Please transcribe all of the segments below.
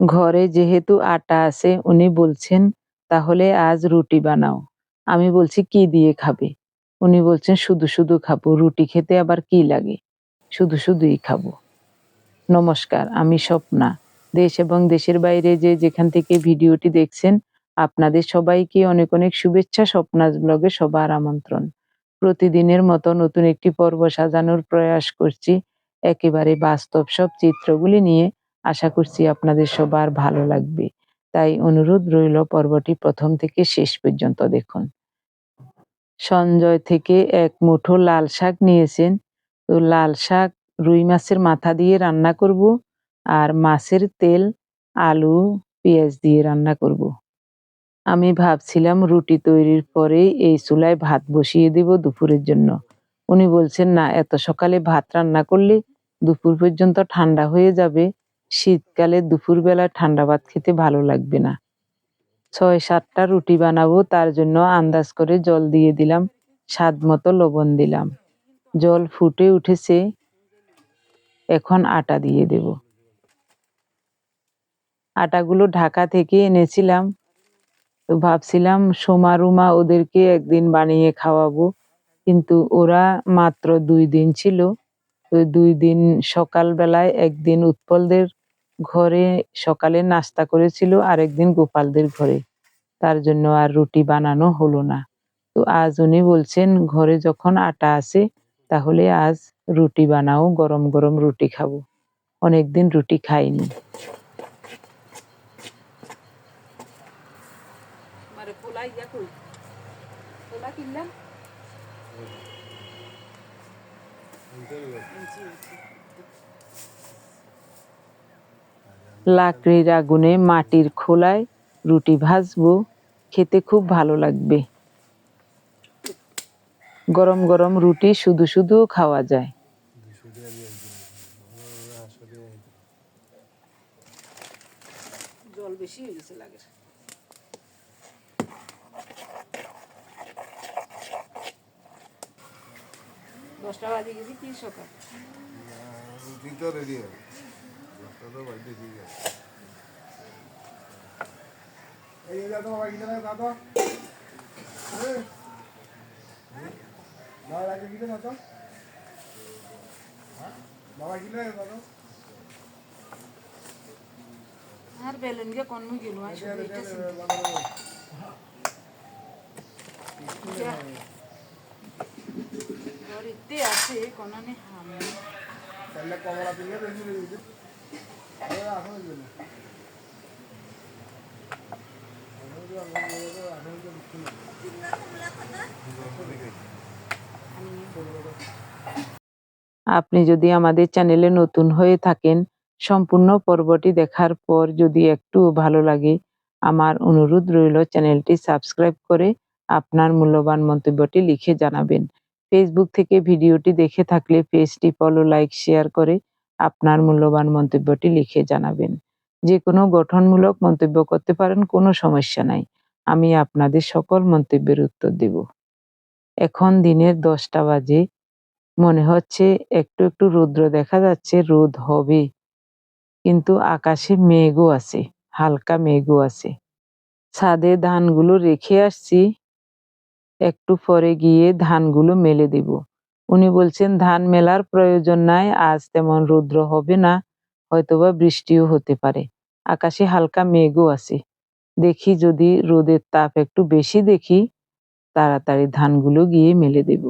ঘরে যেহেতু আটা আছে উনি বলছেন, "তাহলে আজ রুটি বানাও।" আমি বলছি, "কি দিয়ে খাবে?" উনি বলছেন, "শুধু, শুধু খাবো। রুটি খেতে আবার কি লাগে? শুধু, শুধুই খাবো।" নমস্কার, আমি স্বপ্না। দেশ এবং দেশের বাইরে যে যেখান থেকে ভিডিওটি দেখছেন, আপনাদের সবাইকে অনেক, অনেক শুভেচ্ছা। স্বপ্নাজ ব্লগে সবার আমন্ত্রণ। প্রতিদিনের মতো নতুন একটি পর্ব সাজানোর প্রয়াস করছি। একেবারে বাস্তব সব চিত্রগুলি নিয়ে আশা করছি আপনাদের সবার ভালো লাগবে। তাই অনুরোধ রইল পর্বটি ১ম থেকে শেষ পর্যন্ত দেখুন। সঞ্জয় থেকে ১ মুঠো লাল শাক নিয়েছেন। তো লাল শাক রুই মাছের মাথা দিয়ে রান্না করব আর মাছের তেল, আলু, পেঁয়াজ দিয়ে রান্না করব। আমি ভাবছিলাম রুটি তৈরির পরেই এই চুলায় ভাত বসিয়ে দেব দুপুরের জন্য। উনি বলছেন, "না, এত সকালে ভাত রান্না করলে দুপুর পর্যন্ত ঠান্ডা হয়ে যাবে। শীতকালে দুপুরবেলা ঠান্ডা ভাত খেতে ভালো লাগবে না।" ৬-৭ টা রুটি বানাবো, তার জন্য আন্দাজ করে জল দিয়ে দিলাম, স্বাদমতো লবণ দিলাম। জল ফুটে উঠেছে, এখন আটা দিয়ে দেব। আটাগুলো ঢাকা থেকে এনেছিলাম। তো ভাবছিলাম সোমা রুমা ওদেরকে একদিন বানিয়ে খাওয়াবো, কিন্তু ওরা মাত্র ২ দিন ছিল। তো ২ দিন সকালবেলায় একদিন উৎপলদের ঘরে সকালে নাস্তা করেছিল, আরেকদিন গোপালদের ঘরে। তার জন্য আর রুটি বানানো হলো না। তো আজ উনি বলছেন, ঘরে যখন আটা আছে তাহলে আজ রুটি বানাও, গরম, গরম রুটি খাবো। অনেকদিন রুটি খাইনি। লাকড়ির আগুনে মাটির খোলায় রুটি ভাজবো, খেতে খুব ভালো লাগবে। গরম গরম রুটি শুধু শুধুও খাওয়া যায়। জল বেশি হয়ে গেছে লাগে। 10টা বাজে গেছে কি সকাল? রুটি তো রেডি হবে। 10টা তো বাজে ঠিক আছে। এই দাদা বাকি না দাদা। এই না লাগে কি না তো? হ্যাঁ? বাবা কি না দাদা? আর বেলুন কে কোন মু গেল আই শুধু এটা और इतने आसे कोनाने हम पहले कमरा पिले देनी थी अरे आने दे আপনি যদি আমাদের চ্যানেলে নতুন হয়ে থাকেন, সম্পূর্ণ পর্বটি দেখার পর যদি একটু ভালো লাগে, আমার অনুরোধ রইল চ্যানেলটি সাবস্ক্রাইব করে আপনার মূল্যবান মন্তব্যটি লিখে জানাবেন। ফেসবুক থেকে ভিডিওটি দেখে থাকলে পেজটি ফলো, লাইক, শেয়ার করে আপনার মূল্যবান মন্তব্যটি লিখে জানাবেন। যে কোনো গঠনমূলক মন্তব্য করতে পারেন, কোনো সমস্যা নাই। আমি আপনাদের সকল মন্তব্যের উত্তর দেব। এখন দিনের 10টা বাজে। মনে হচ্ছে একটু একটু রৌদ্র দেখা যাচ্ছে, রোদ হবে, কিন্তু আকাশে মেঘও আছে, হালকা মেঘও আছে। ছাদে ধানগুলো রেখে আসছি, একটু পরে গিয়ে ধানগুলো মেলে দেব। উনি বলছেন ধান মেলার প্রয়োজন নাই, আজ তেমন রৌদ্র হবে না, হয়তোবা বৃষ্টিও হতে পারে। আকাশে হালকা মেঘও আছে। দেখি যদি রোদের তাপ একটু বেশি দেখি, তাড়াতাড়ি ধানগুলো গিয়ে মেলে দেব।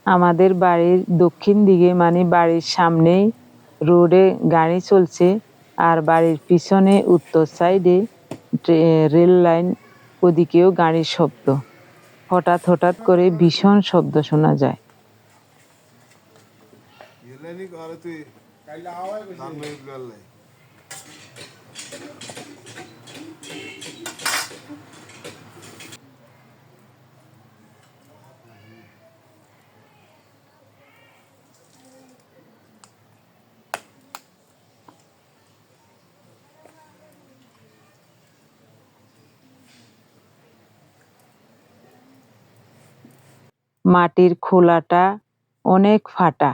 আমাদের বাড়ির দক্ষিণ দিকে, মানে বাড়ির সামনেই রোডে গাড়ি চলছে, আর বাড়ির পিছনে উত্তর সাইডে রেল লাইন, ওদিকেও গাড়ির শব্দ। হঠাৎ হঠাৎ করে ভীষণ শব্দ শোনা যায়। মাটির খোলাটা অনেক ফাটা,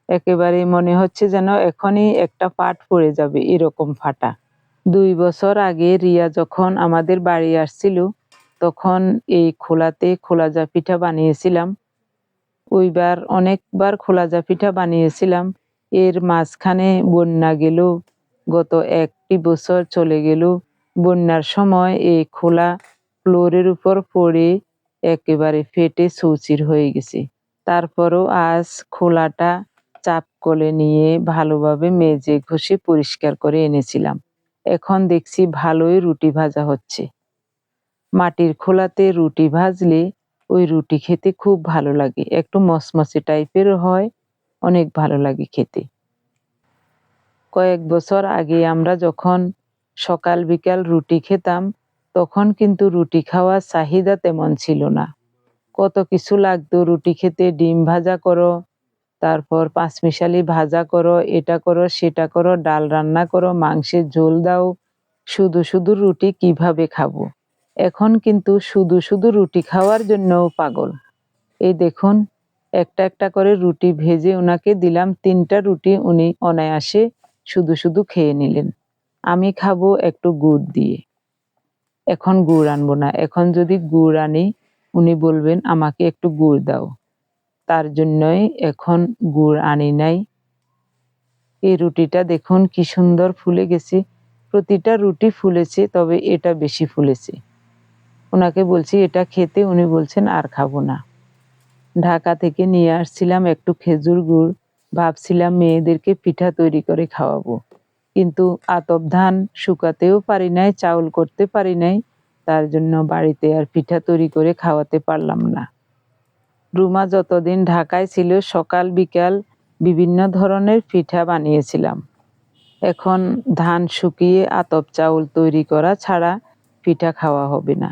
একেবারে মনে হচ্ছে যেন এখনই একটা পাট পড়ে যাবে, এরকম ফাটা। 2 বছর আগে রিয়া যখন আমাদের বাড়ি আসছিল, তখন এই খোলাতে খোলাজা পিঠা বানিয়েছিলাম। ওইবার অনেকবার খোলাজা পিঠা বানিয়েছিলাম। এর মাঝখানে বন্যা গেল, গত 1টি বছর চলে গেল। বন্যার সময় এই খোলা ফ্লোরের উপর পড়ে একেবারে ফেটে চৌচির হয়ে গেছে। তারপরও আজ খোলাটা চাপ কলে নিয়ে ভালোভাবে মেজে ঘষে পরিষ্কার করে এনেছিলাম। এখন দেখছি ভালোই রুটি ভাজা হচ্ছে। মাটির খোলাতে রুটি ভাজলে ওই রুটি খেতে খুব ভালো লাগে, একটু মচমচে টাইপেরও হয়, অনেক ভালো লাগে খেতে। কয়েক বছর আগে আমরা যখন সকাল বিকাল রুটি খেতাম, তখন কিন্তু রুটি খাওয়ার চাহিদা তেমন ছিল না। কত কিছু লাগতো রুটি খেতে, ডিম ভাজা করো, তারপর পাঁচমিশালি ভাজা করো, এটা করো সেটা করো, ডাল রান্না করো, মাংসের ঝোল দাও, শুধু শুধু রুটি কিভাবে খাবো। এখন কিন্তু শুধু শুধু রুটি খাওয়ার জন্যও পাগল। এই দেখুন, একটা একটা করে রুটি ভেজে ওনাকে দিলাম, 3টা রুটি উনি অনায়াসে শুধু শুধু খেয়ে নিলেন। আমি খাবো একটু গুড় দিয়ে। এখন গুড় আনবো না, এখন যদি গুড় আনি উনি বলবেন আমাকে একটু গুড় দাও, তার জন্যই এখন গুড় আনি নাই। এই রুটিটা দেখুন কি সুন্দর ফুলে গেছে, প্রতিটা রুটি ফুলেছে, তবে এটা বেশি ফুলেছে। ওনাকে বলছি এটা খেতে, উনি বলছেন আর খাবো না। ঢাকা থেকে নিয়ে আসছিলাম একটু খেজুর গুড়, ভাবছিলাম মেয়েদেরকে পিঠা তৈরি করে খাওয়াবো, কিন্তু আতপ ধান শুকাতেও পারি নাই, চাউল করতে পারি নাই, তার জন্য বাড়িতে আর পিঠা তৈরি করে খাওয়াতে পারলাম না। রুমা যতদিন ঢাকায় ছিল সকাল বিকাল বিভিন্ন ধরনের পিঠা বানিয়েছিলাম। এখন ধান শুকিয়ে আতপ চাউল তৈরি করা ছাড়া পিঠা খাওয়া হবে না।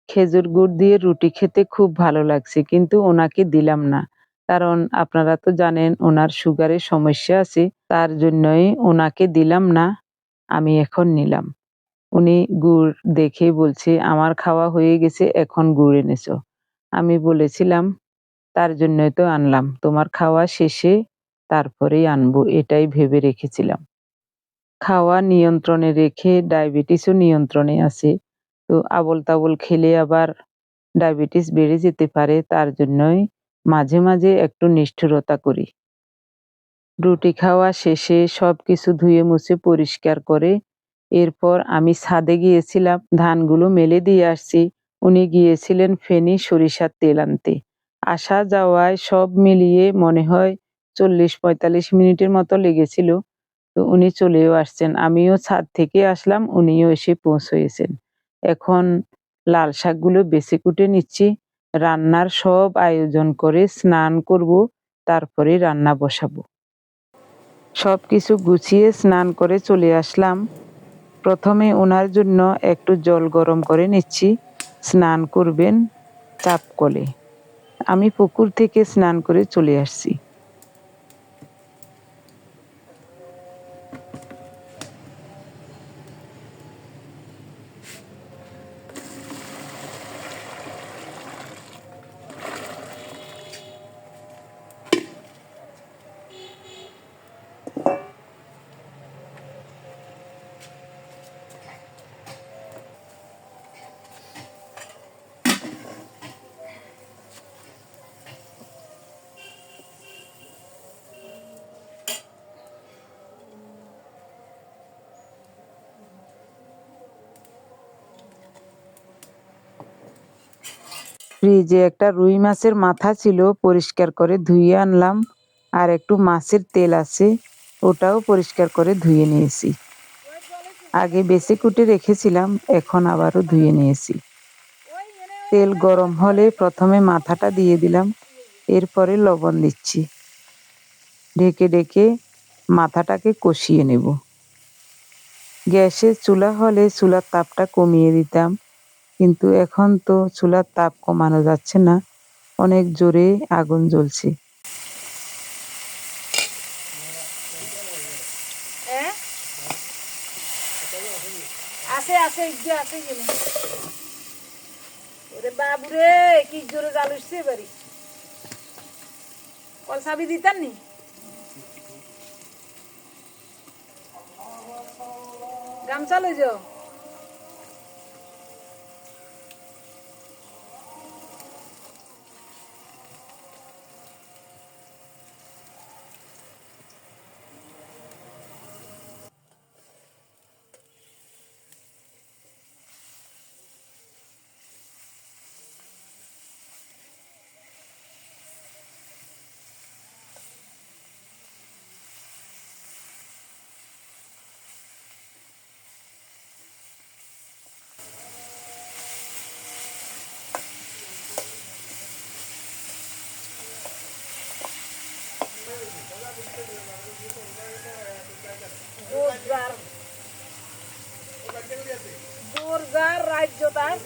খেজুর গুড় দিয়ে রুটি খেতে খুব ভালো লাগছে, কিন্তু ওনাকে দিলাম না, কারণ আপনারা তো জানেন ওনার সুগারের সমস্যা আছে, তার জন্যই ওনাকে দিলাম না। আমি এখন নিলাম। উনি গুড় দেখে বলছে আমার খাওয়া হয়ে গেছে, এখন গুড় এনেছো। আমি বলেছিলাম তার জন্যই তো আনলাম, তোমার খাওয়া শেষে তারপরেই আনবো, এটাই ভেবে রেখেছিলাম। খাওয়া নিয়ন্ত্রণে রেখে ডায়াবেটিসও নিয়ন্ত্রণে আছে, তো আবোল তাবোল খেলে আবার ডায়াবেটিস বেড়ে যেতে পারে, তার জন্যই মাঝে মাঝে একটু নিষ্ঠুরতা করি। রুটি খাওয়া শেষে সবকিছু ধুয়ে মুছে পরিষ্কার করে এরপর আমি ছাদে গিয়েছিলাম, ধানগুলো মেলে দিয়ে আসছি। উনি গিয়েছিলেন ফেনী সরিষার তেল আনতে। আসা যাওয়ায় সব মিলিয়ে মনে হয় 40-45 মিনিটের মতো লেগেছিল। তো উনি চলেও আসছেন, আমিও ছাদ থেকে আসলাম, উনিও এসে পৌঁছেছেন। এখন লাল শাকগুলো বেছে কুটে নিচ্ছি, রান্নার সব আয়োজন করে স্নান করব, তারপরে রান্না বসাবো। সবকিছু গুছিয়ে স্নান করে চলে আসলাম। প্রথমে ওনার জন্য একটু জল গরম করে নিচ্ছি, স্নান করবেন চাপ কলে। আমি পুকুর থেকে স্নান করে চলে আসছি। ফ্রিজে একটা রুই মাছের মাথা ছিল, পরিষ্কার করে ধুয়ে আনলাম। আর একটু মাছের তেল আছে, ওটাও পরিষ্কার করে ধুয়ে নিয়েছি। আগে বেছে কুটে রেখেছিলাম, এখন আবারও ধুয়ে নিয়েছি। তেল গরম হলে প্রথমে মাথাটা দিয়ে দিলাম, এরপরে লবণ দিচ্ছি। ঢেকে ঢেকে মাথাটাকে কষিয়ে নেব। গ্যাসের চুলা হলে চুলার তাপটা কমিয়ে দিতাম, কিন্তু এখন তো চুলার তাপ কমানো যাচ্ছে না, অনেক জোরে আগুন জ্বলছে। বাবুরে কি জোরে জাল উঠছে এবারে, কলসাবি দিতাম নি গামছা লই যাও। জোরদার রাজ্য তার।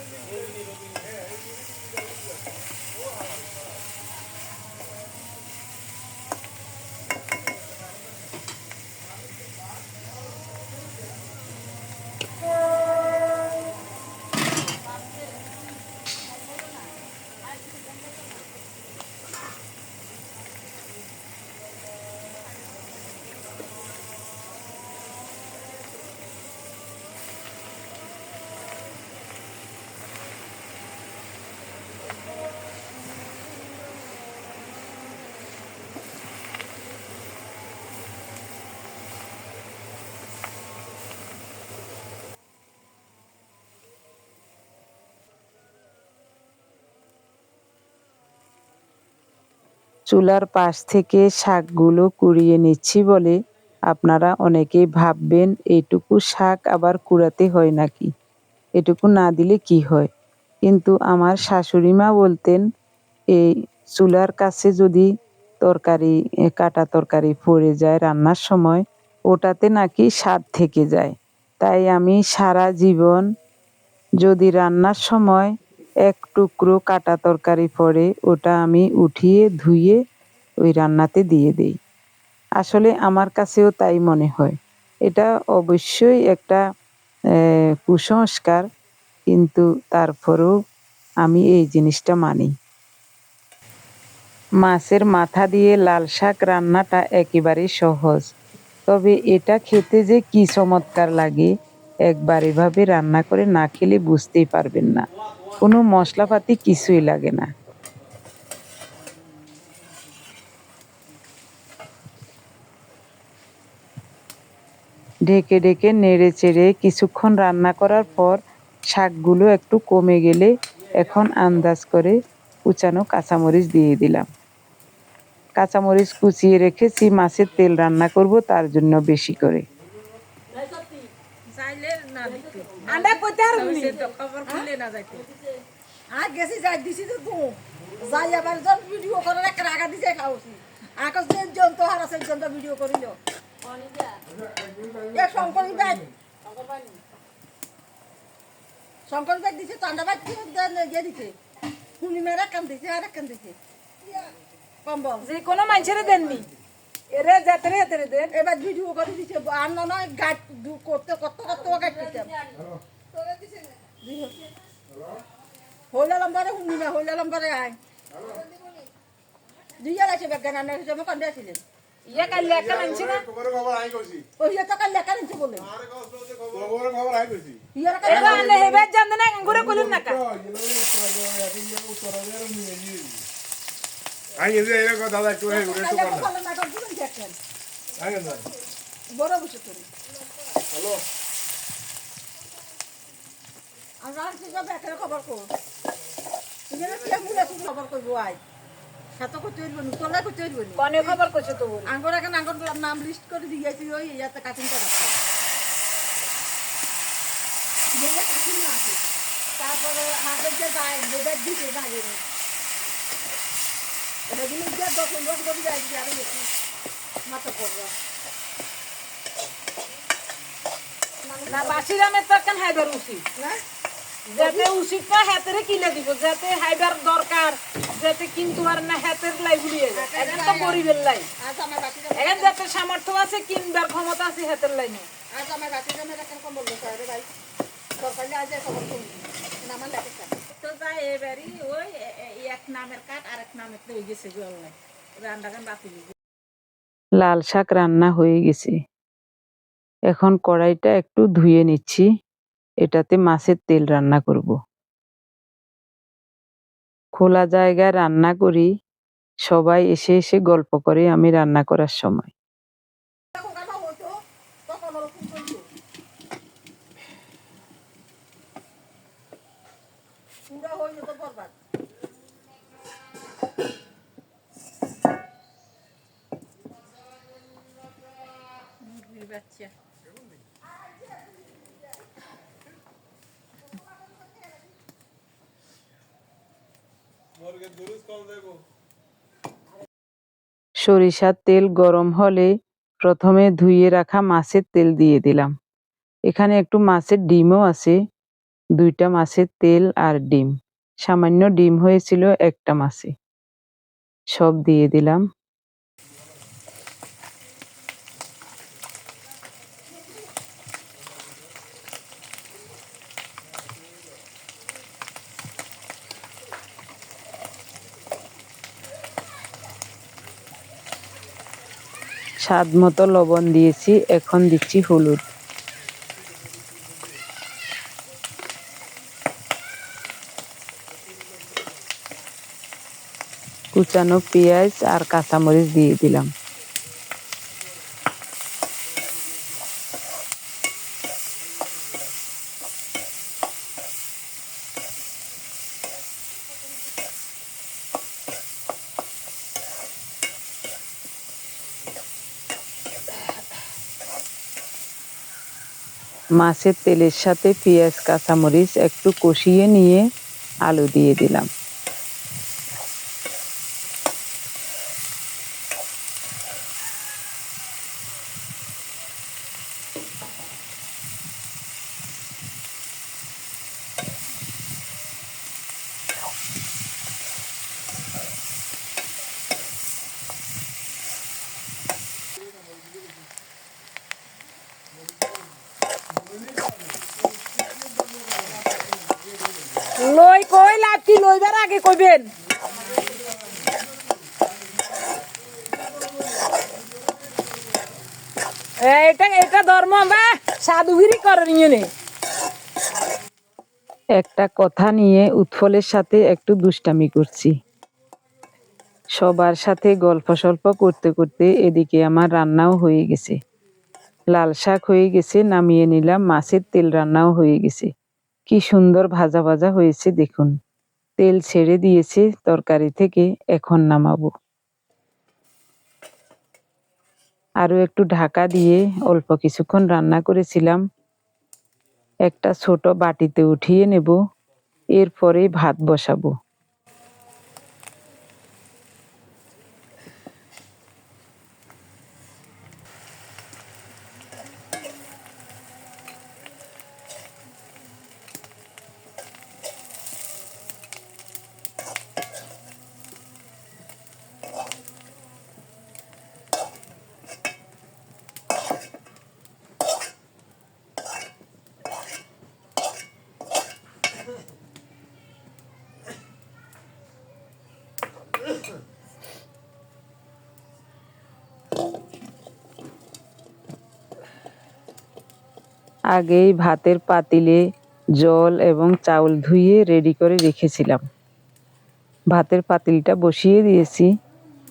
চুলার পাশ থেকে শাকগুলো কুড়িয়ে নিচ্ছি বলে আপনারা অনেকেই ভাববেন এইটুকু শাক আবার কুড়াতে হয় নাকি, এটুকু না দিলে কি হয়। কিন্তু আমার শাশুড়ি মা বলতেন, এই চুলার কাছে যদি তরকারি কাটা তরকারি পড়ে যায় রান্নার সময়, ওটাতে নাকি স্বাদ থেকে যায়। তাই আমি সারা জীবন যদি রান্নার সময় এক টুকরো কাটা তরকারি পড়ে, ওটা আমি উঠিয়ে ধুয়ে ওই রান্নাতে দিয়ে দেই। আসলে আমার কাছেও তাই মনে হয়। এটা অবশ্যই একটা কুসংস্কার, কিন্তু তারপরেও আমি এই জিনিসটা মানি। মাছের মাথা দিয়ে লাল শাক রান্নাটা একেবারেই সহজ, তবে এটা খেতে যে কি চমৎকার লাগে, একবার এভাবে রান্না করে না খেলে বুঝতেই পারবেন না। কোনো মশলাপাতি কিছুই লাগে না। ঢেকে ঢেকে নেড়ে চেড়ে কিছুক্ষণ রান্না করার পর শাকগুলো একটু কমে গেলে এখন আন্দাজ করে কুচানো কাঁচামরিচ দিয়ে দিলাম। কাঁচামরিচ কুচিয়ে রেখেছি, মাছের তেল রান্না করব তার জন্য বেশি করে। আন্ডা কইতে আর খবর খুলে না যাইতে আর গেছি যাই দিছি তো যাই আবার যখন ভিডিও করে একটা আগা দিছে খাওছি আকাশ যে জন্ত হার আছে জন্ত ভিডিও করিল এ শঙ্করী ভাই শঙ্করী ভাই দিছে চান্দা ভাই দিয়ে দিছে পূর্ণিমার কাম দিছে আর কাম দিছে কম্বল যে কোনো মানুষের দেননি এরে যাতে রে দেন এবার ভিডিও করে দিছে আর না নয় গাট করতে কত কত গাট দিতে হইলা লম্বারে হুনিমা হইলা লম্বারে আয় দিয়া আছে বেগানা না জমা কান্দে ছিলেন ইয়া কাল লেখা আনছি না খবর আই কইছি ওই ইয়া তো কাল লেখা আনছি বলে আরে খবর আই কইছি ইয়া কাল এবা আনে হেবে জান না গঙ্গুরে কইলেন না কা আই এসে এর কথা দাদা একটু হে ঘুরে একটু করনা না করবেন দেখেন আগে না বড় বসে তুমি হ্যালো আমরা কি যাবে একটা খবর কো তুমি না কি মুলা শুধু খবর কইবো আই সাত কইতে হইব নি তোলা কইতে হইব নি কোনে খবর কইছে তো আঙ্গর এখন আঙ্গর নাম লিস্ট করে দিয়েছি ওই ইয়াতে কাটিংটা রাখতে যেটা কাটিং না আছে তারপরে হাতের যে বেড দিতে লাগে এটা দিলে যে 10-15 করে যায় আরো বেশি মাথা পড়বে না বাসিরামের তো কেন হাইবার উচিত না যাতে উচিত না হাতেরে কিনে দিব যাতে হাইবার দরকার যাতে কিন্তু আর না হাতের লাই গুলিয়ে যায় এখন তো গরিবের লাই এখন যাতে সামর্থ্য আছে কিনবার ক্ষমতা আছে হাতের লাই নেই আজ আমার বাতিরামের এখন কম বললো স্যার ভাই সরকারি আজ খবর শুনি আমার লাগে তো যাই এবারই ওই এক নামের কাঠ আর এক নামের হয়ে গেছে গোল্লাই রান্নাগান বাতিল লাল শাক রান্না হয়ে গেছে। এখন কড়াইটা একটু ধুয়ে নিচ্ছি, এটাতে মাছের তেল রান্না করব। খোলা জায়গায় রান্না করি, সবাই এসে এসে গল্প করে আমি রান্না করার সময়। বাচ্চা সরিষার তেল গরম হলে প্রথমে ধুয়ে রাখা মাছের তেল দিয়ে দিলাম। এখানে একটু মাছের ডিমও আছে, 2টা মাছের তেল আর ডিম, সামান্য ডিম হয়েছিল একটা মাছে। সব দিয়ে দিলাম। স্বাদ মতো লবণ দিয়েছি, এখন দিচ্ছি হলুদ। কুচানো পেঁয়াজ আর কাঁচামরিচ দিয়ে দিলাম। মাছের তেলের সাথে পেঁয়াজ কাঁচামরিচ একটু কষিয়ে নিয়ে আলু দিয়ে দিলাম। লই কই লাভ কি লইবার আগে কইবেন এটা ধর্ম বা সাধুগিরি করেন ইয়ে একটা কথা নিয়ে উৎফলের সাথে একটু দুষ্টামি করছি। সবার সাথে গল্প সল্প করতে করতে এদিকে আমার রান্নাও হয়ে গেছে। লাল শাক হয়ে গেছে, নামিয়ে নিলাম। মাছের তেল রান্নাও হয়ে গেছে। কি সুন্দর ভাজা ভাজা হয়েছে দেখুন, তেল ছেড়ে দিয়েছে তরকারি থেকে। এখন নামাবো। আরো একটু ঢাকা দিয়ে অল্প কিছুক্ষণ রান্না করেছিলাম, একটা ছোট বাটিতে উঠিয়ে নেব, এরপরে ভাত বসাবো। আগেই ভাতের পাতিলে জল এবং চাউল ধুয়ে রেডি করে রেখেছিলাম। ভাতের পাতিলটা বসিয়ে দিয়েছি।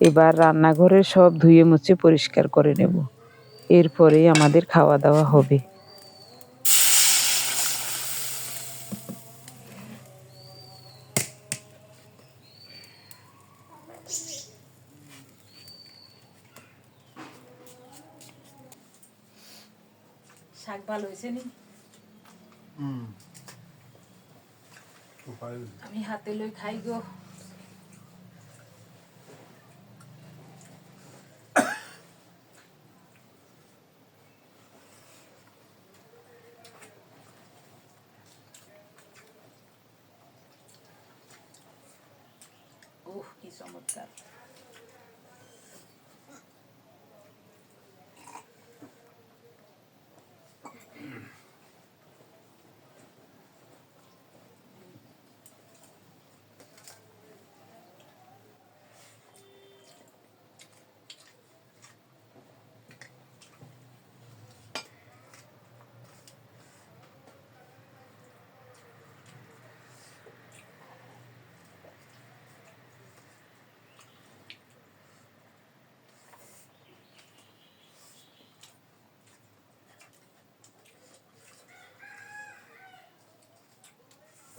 এবার রান্নাঘরের সব ধুয়ে মুছে পরিষ্কার করে নেব, এরপরেই আমাদের খাওয়া দাওয়া হবে। শাক ভালো হয়েছে নি আমি হাতে লই খাই গো। কি চমৎকার।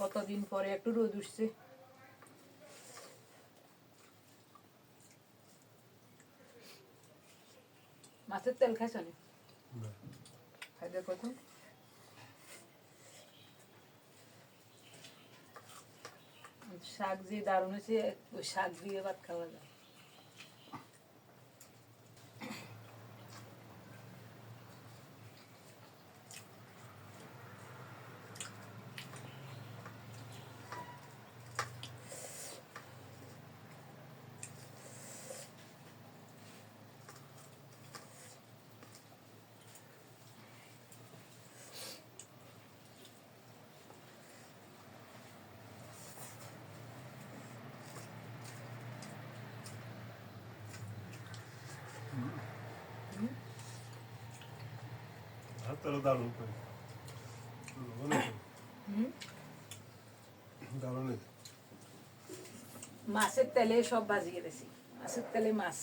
কতদিন পরে একটু রোদ উঠছে। মাছের তেল খাইছ নি? খাই দেখো তো। শাক যে দারুণ হয়েছে, ওই শাক দিয়ে ভাত খাওয়া যায়। মাছের তেলে সব ভাজিয়ে দিয়েছি, মাছের তেলে মাছ।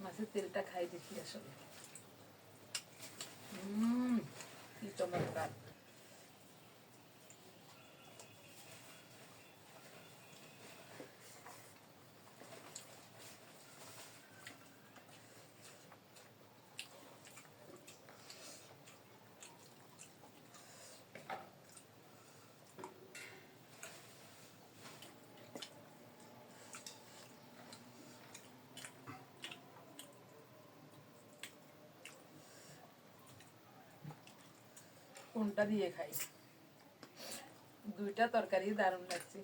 মাছের তেলটা খাই দেখি আসলে কি চমৎকার। কোনটা দিয়ে খাই? দুইটা তরকারি দারুণ লাগছে।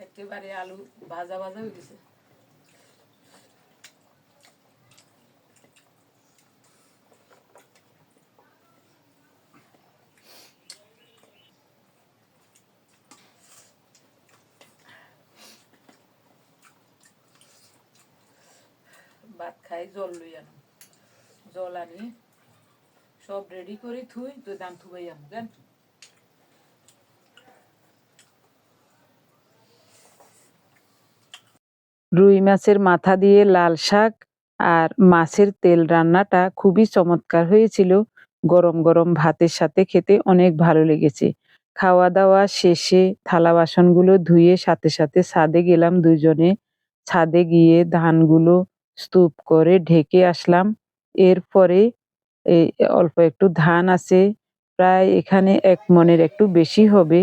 একেবারে আলু ভাজা ভাজা হয়ে গেছে। ভাত খাই, জল লই আনো, জল আনি সব রেডি করে থুই তো দাম থুবাই আম কেন। রুই মাছের মাথা দিয়ে লাল শাক আর মাছের তেল রান্নাটা খুবই চমৎকার হয়েছিল। গরম গরম ভাতের সাথে খেতে অনেক ভালো লেগেছে। খাওয়া দাওয়া শেষে থালা বাসনগুলো ধুয়ে সাথে সাথে ছাদে গেলাম দুজনে। ছাদে গিয়ে ধানগুলো স্তূপ করে ঢেকে আসলাম। এরপরে এই অল্প একটু ধান আছে, প্রায় এখানে ১ মণের একটু বেশি হবে।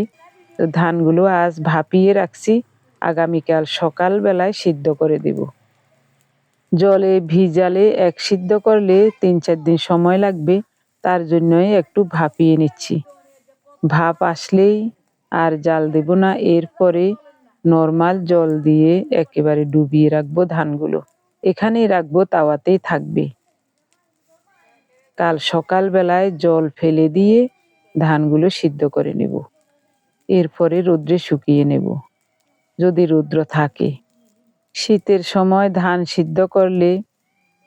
তো ধানগুলো আজ ভাপিয়ে রাখছি, আগামীকাল সকাল বেলায় সিদ্ধ করে দেব। জলে ভিজালে এক সিদ্ধ করলে ৩-৪ দিন সময় লাগবে, তার জন্যই একটু ভাপিয়ে নিচ্ছি। ভাপ আসলেই আর জাল দেব না, এরপরে নরমাল জল দিয়ে একেবারে ডুবিয়ে রাখবো ধানগুলো। এখানেই রাখবো, তাওয়াতেই থাকবে। কাল সকাল বেলায় জল ফেলে দিয়ে ধানগুলো সিদ্ধ করে নেব। এরপরে রোদ্রে শুকিয়ে নেব যদি রৌদ্র থাকে। শীতের সময় ধান সিদ্ধ করলে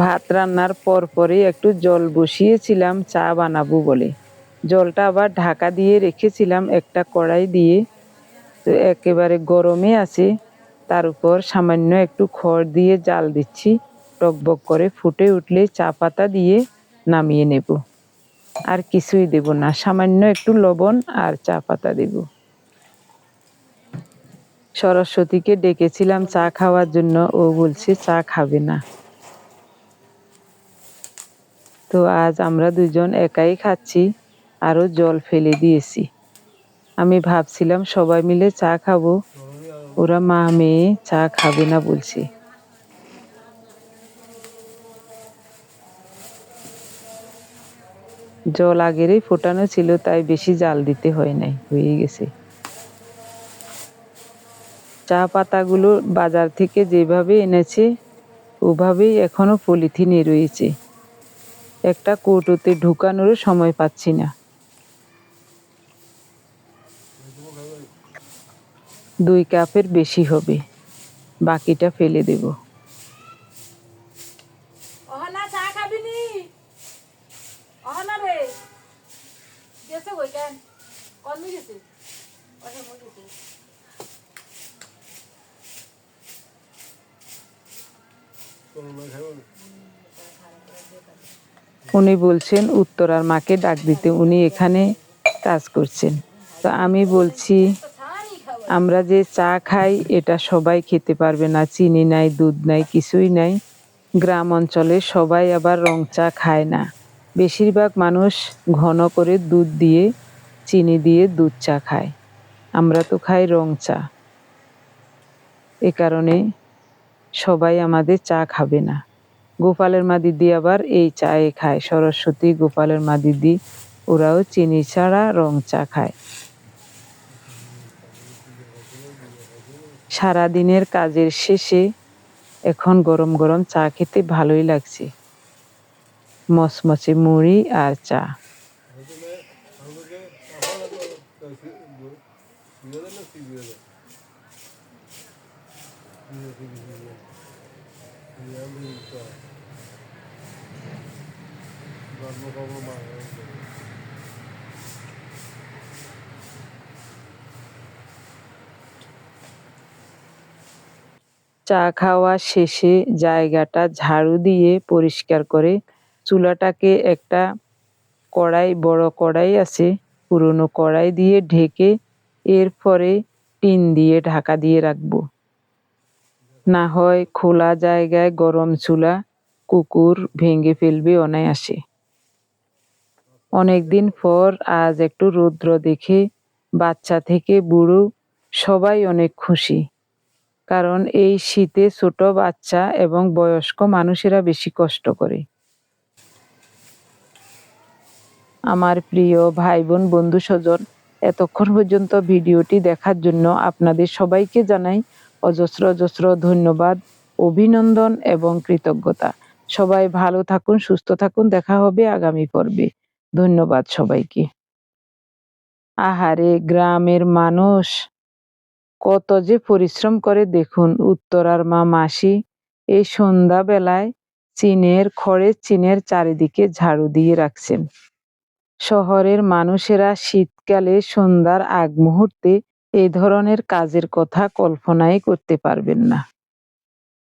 ভাত রান্নার পরপরই একটু জল বসিয়েছিলাম চা বানাবো বলে। জলটা আবার ঢাকা দিয়ে রেখেছিলাম একটা কড়াই দিয়ে। তো একেবারে গরমে আছে, তার উপর সামান্য একটু খড় দিয়ে জাল দিচ্ছি। টকবক করে ফুটে উঠলে চা পাতা দিয়ে নামিয়ে নেব। আর কিছুই দেব না, সামান্য একটু লবণ আর চা পাতা দেব। সরস্বতীকে ডেকেছিলাম চা খাওয়ার জন্য, ও বলছে চা খাবে না। তো আজ আমরা দুজন একাই খাচ্ছি, আরো জল ফেলে দিয়েছি। আমি ভাবছিলাম সবাই মিলে চা খাবো, ওরা মা মেয়ে চা খাবে না বলছে। জল আগেরই ফোটানো ছিল, তাই বেশি জাল দিতে হয় নাই, হয়ে গেছে। চা পাতাগুলো বাজার থেকে যেভাবে এনেছে ওভাবেই এখনো পলিথিনে রয়েছে। একটা কৌটোতে ঢুকানোরও সময় পাচ্ছি না। 2 কাপের বেশি হবে, বাকিটা ফেলে দেব। অহনা চা খাবি নি? অহনা রে গেছে কই কেন? কনমি গেছে? ওহে মই গেছে। উনি বলছেন উত্তরার মাকে ডাক দিতে, উনি এখানে কাজ করছেন। তো আমি বলছি আমরা যে চা খাই এটা সবাই খেতে পারবে না, চিনি নাই, দুধ নাই, কিছুই নাই। গ্রাম অঞ্চলে সবাই আবার রং চা খায় না, বেশিরভাগ মানুষ ঘন করে দুধ দিয়ে চিনি দিয়ে দুধ চা খায়। আমরা তো খাই রং চা, এ কারণে সবাই আমাদের চা খাবে না। গোপালের মা দিদি আবার এই চায়ে খায়, সরস্বতী, গোপালের মা দিদি ওরাও চিনি ছাড়া রং চা খায়। সারাদিনের কাজের শেষে এখন গরম গরম চা খেতে ভালোই লাগছে, মচমচে মুড়ি আর চা। চা খাওয়া শেষে জায়গাটা ঝাড়ু দিয়ে পরিষ্কার করে চুলাটাকে একটা কড়াই, বড় কড়াই আছে, পুরনো কড়াই দিয়ে ঢেকে এরপরে টিন দিয়ে ঢাকা দিয়ে রাখবো। না হয় খোলা জায়গায় গরম চুলা কুকুর ভেঙে ফেলবে অনায়াসে। অনেকদিন পর আজ একটু রৌদ্র দেখে বাচ্চা থেকে বুড়ো সবাই অনেক খুশি। কারণ এই শীতে ছোট বাচ্চা এবং বয়স্ক মানুষেরা বেশি কষ্ট করে। আমার প্রিয় ভাই বোন, বন্ধু স্বজন, এতক্ষণ পর্যন্ত ভিডিওটি দেখার জন্য আপনাদের সবাইকে জানাই অজস্র অজস্র ধন্যবাদ, অভিনন্দন এবং কৃতজ্ঞতা। সবাই ভালো থাকুন, সুস্থ থাকুন, দেখা হবে আগামী পর্বে। ধন্যবাদ সবাইকে। আহারে, গ্রামের মানুষ কত যে পরিশ্রম করে দেখুন। উত্তরার মা মাসি এই সন্ধ্যাবেলায় খড়ের চিনের চারিদিকে ঝাড়ু দিয়ে রাখছেন। শহরের মানুষেরা শীতকালে সন্ধ্যার আগ মুহূর্তে এই ধরনের কাজের কথা কল্পনাই করতে পারবেন না।